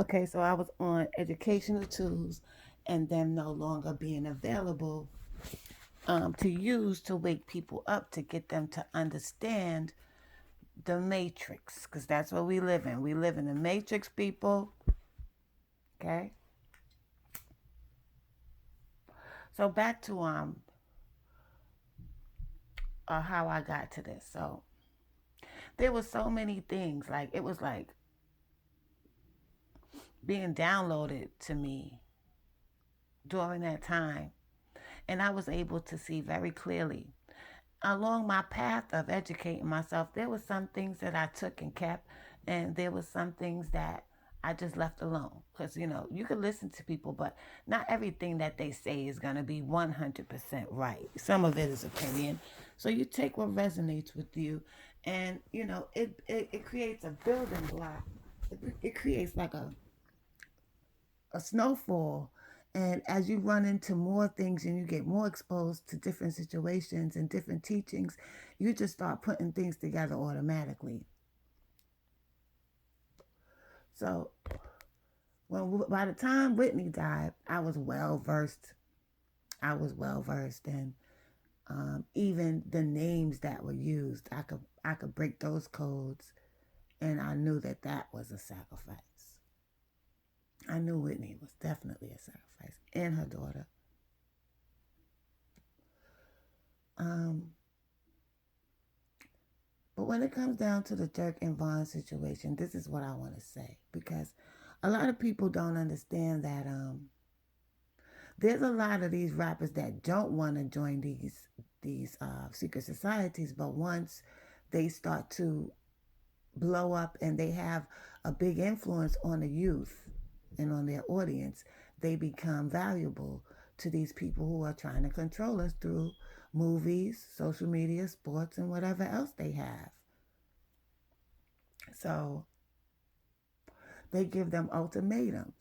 Okay, so I was on educational tools and them no longer being available to use to wake people up to get them to understand the matrix, because that's what we live in. We live in the matrix, people. Okay, so back to how I got to this. So there was so many things, like it was like being downloaded to me during that time, and I was able to see very clearly along my path of educating myself. There were some things that I took and kept, and there was some things that I just left alone. Because, you can listen to people, but not everything that they say is going to be 100% right. Some of it is opinion. So you take what resonates with you, and, it creates a building block. It creates like a snowfall. And as you run into more things and you get more exposed to different situations and different teachings, you just start putting things together automatically. So by the time Whitney died, I was well versed. I was well versed, and even the names that were used, I could break those codes, and I knew that that was a sacrifice. I knew Whitney was definitely a sacrifice, and her daughter. Um, But when it comes down to the Dirk and Vaughn situation, this is what I want to say, because a lot of people don't understand that there's a lot of these rappers that don't want to join these secret societies, but once they start to blow up and they have a big influence on the youth and on their audience, they become valuable to these people who are trying to control us through movies, social media, sports, and whatever else they have. So they give them ultimatums.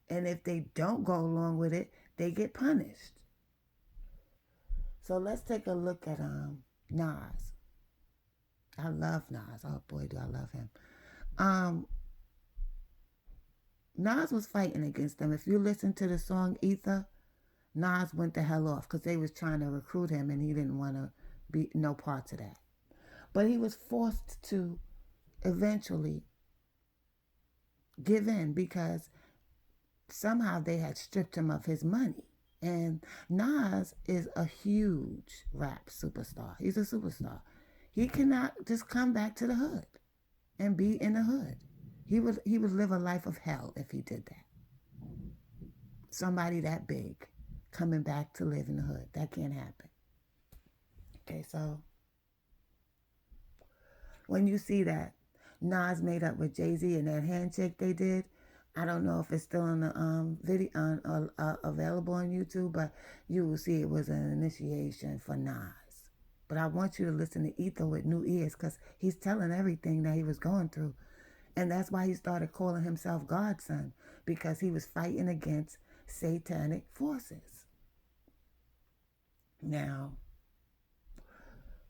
And if they don't go along with it, they get punished. So let's take a look at Nas. I love Nas. Oh boy, do I love him. Um Nas was fighting against them. If you listen to the song Ether, Nas went the hell off because they was trying to recruit him and he didn't want to be no parts of that. But he was forced to eventually give in because somehow they had stripped him of his money. And Nas is a huge rap superstar. He's a superstar. He cannot just come back to the hood and be in the hood. He would live a life of hell if he did that. Somebody that big coming back to live in the hood. That can't happen. Okay, so when you see that Nas made up with Jay-Z and that handshake they did, I don't know if it's still on the video available on YouTube, but you will see it was an initiation for Nas. But I want you to listen to Ether with new ears because he's telling everything that he was going through. And that's why he started calling himself Godson, because he was fighting against satanic forces. Now,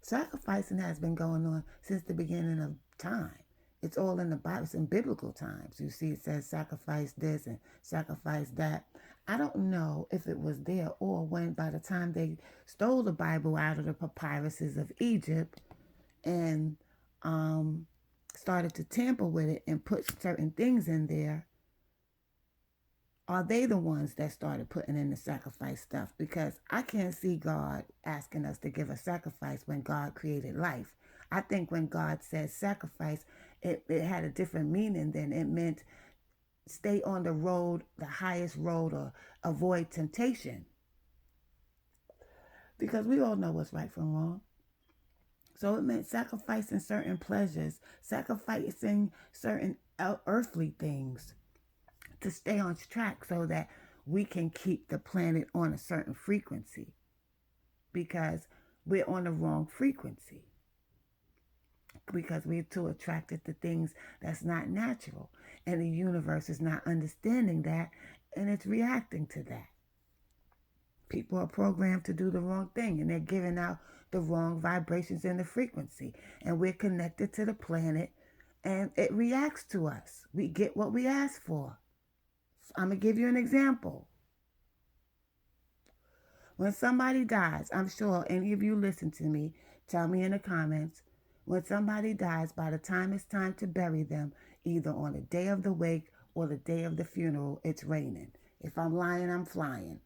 sacrificing has been going on since the beginning of time. It's all in the Bible. It's in biblical times. You see, it says sacrifice this and sacrifice that. I don't know if it was there or when, by the time they stole the Bible out of the papyruses of Egypt and um, started to tamper with it and put certain things in there, are they the ones that started putting in the sacrifice stuff? Because I can't see God asking us to give a sacrifice when God created life. I think when God says sacrifice, it had a different meaning than it meant stay on the road, the highest road, or avoid temptation. Because we all know what's right from wrong. So it meant sacrificing certain pleasures, sacrificing certain earthly things to stay on track so that we can keep the planet on a certain frequency because we're on the wrong frequency because we're too attracted to things that's not natural, and the universe is not understanding that, and it's reacting to that. People are programmed to do the wrong thing, and they're giving out the wrong vibrations in the frequency, and we're connected to the planet, and it reacts to us. We get what we ask for. I'm going to give you an example. When somebody dies, I'm sure any of you listen to me, tell me in the comments. When somebody dies, by the time it's time to bury them, either on the day of the wake or the day of the funeral, it's raining. If I'm lying, I'm flying.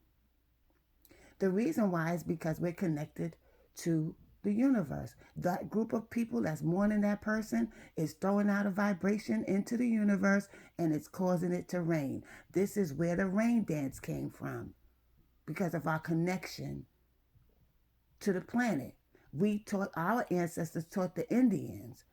The reason why is because we're connected to the universe. That group of people that's mourning that person is throwing out a vibration into the universe and it's causing it to rain. This is where the rain dance came from, because of our connection to the planet. Our ancestors taught the Indians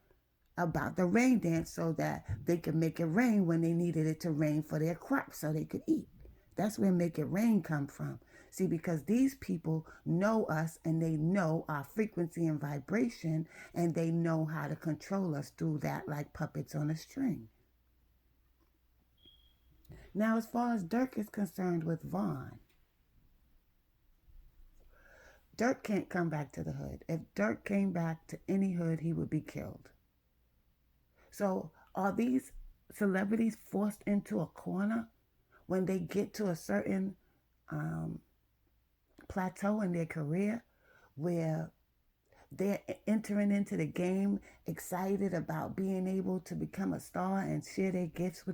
about the rain dance so that they could make it rain when they needed it to rain for their crops so they could eat. That's where make it rain come from. See, because these people know us and they know our frequency and vibration, and they know how to control us through that, like puppets on a string. Now, as far as Dirk is concerned with Vaughn, Dirk can't come back to the hood. If Dirk came back to any hood, he would be killed. So are these celebrities forced into a corner when they get to a certain plateau in their career where they're entering into the game excited about being able to become a star and share their gifts with